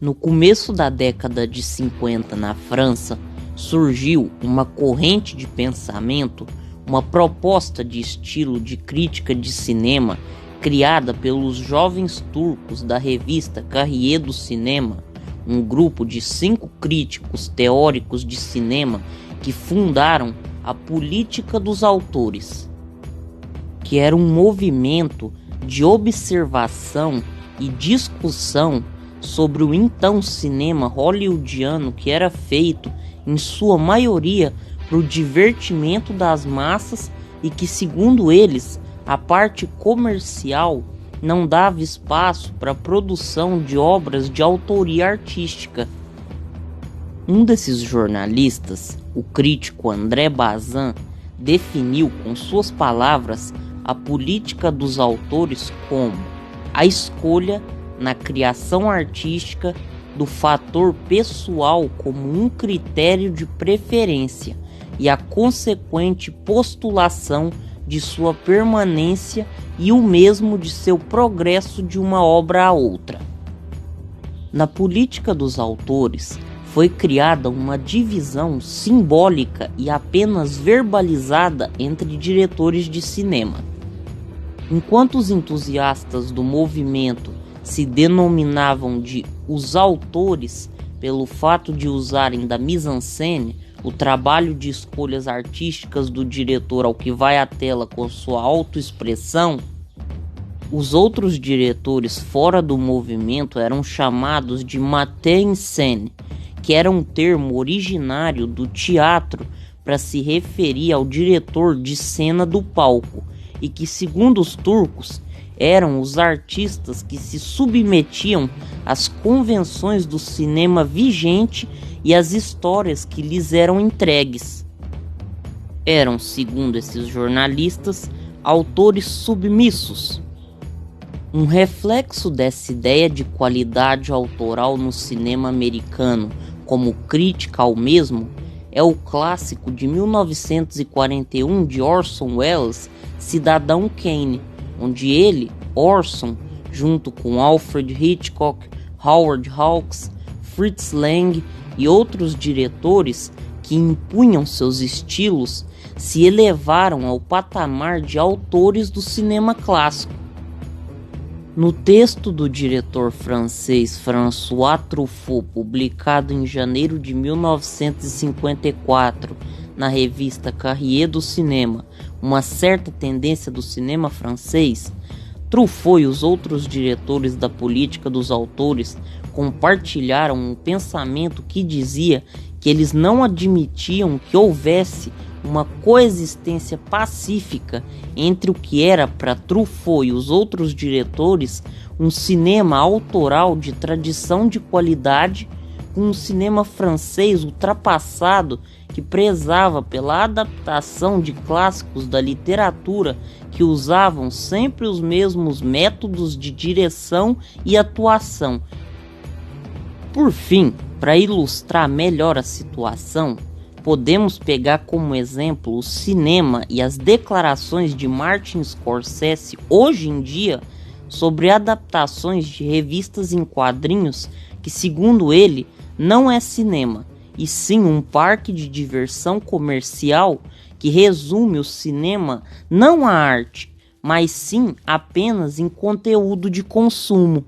No começo da década de 50 na França, surgiu uma corrente de pensamento, uma proposta de estilo de crítica de cinema criada pelos jovens turcos da revista Cahiers du Cinema, um grupo de 5 críticos teóricos de cinema que fundaram a Política dos Autores, que era um movimento de observação e discussão sobre o então cinema hollywoodiano, que era feito em sua maioria para o divertimento das massas e que, segundo eles, a parte comercial não dava espaço para a produção de obras de autoria artística. Um desses jornalistas, o crítico André Bazin, definiu com suas palavras a política dos autores como a escolha na criação artística do fator pessoal como um critério de preferência e a consequente postulação de sua permanência e o mesmo de seu progresso de uma obra a outra. Na política dos autores foi criada uma divisão simbólica e apenas verbalizada entre diretores de cinema. Enquanto os entusiastas do movimento se denominavam de os autores pelo fato de usarem da mise-en-scène, o trabalho de escolhas artísticas do diretor ao que vai à tela com sua autoexpressão, os outros diretores fora do movimento eram chamados de metteur-en-scène, que era um termo originário do teatro para se referir ao diretor de cena do palco, e que, segundo os turcos, eram os artistas que se submetiam às convenções do cinema vigente e às histórias que lhes eram entregues. Eram, segundo esses jornalistas, autores submissos. Um reflexo dessa ideia de qualidade autoral no cinema americano como crítica ao mesmo é o clássico de 1941 de Orson Welles, Cidadão Kane, onde ele, Orson, junto com Alfred Hitchcock, Howard Hawks, Fritz Lang e outros diretores que impunham seus estilos, se elevaram ao patamar de autores do cinema clássico. No texto do diretor francês François Truffaut, publicado em janeiro de 1954 na revista Cahiers du Cinema, uma certa tendência do cinema francês, Truffaut e os outros diretores da política dos autores compartilharam um pensamento que dizia que eles não admitiam que houvesse uma coexistência pacífica entre o que era para Truffaut e os outros diretores um cinema autoral de tradição de qualidade com um cinema francês ultrapassado que prezava pela adaptação de clássicos da literatura que usavam sempre os mesmos métodos de direção e atuação. Por fim, para ilustrar melhor a situação, podemos pegar como exemplo o cinema e as declarações de Martin Scorsese hoje em dia sobre adaptações de revistas em quadrinhos que, segundo ele, não é cinema, e sim um parque de diversão comercial que resume o cinema não à arte, mas sim apenas em conteúdo de consumo.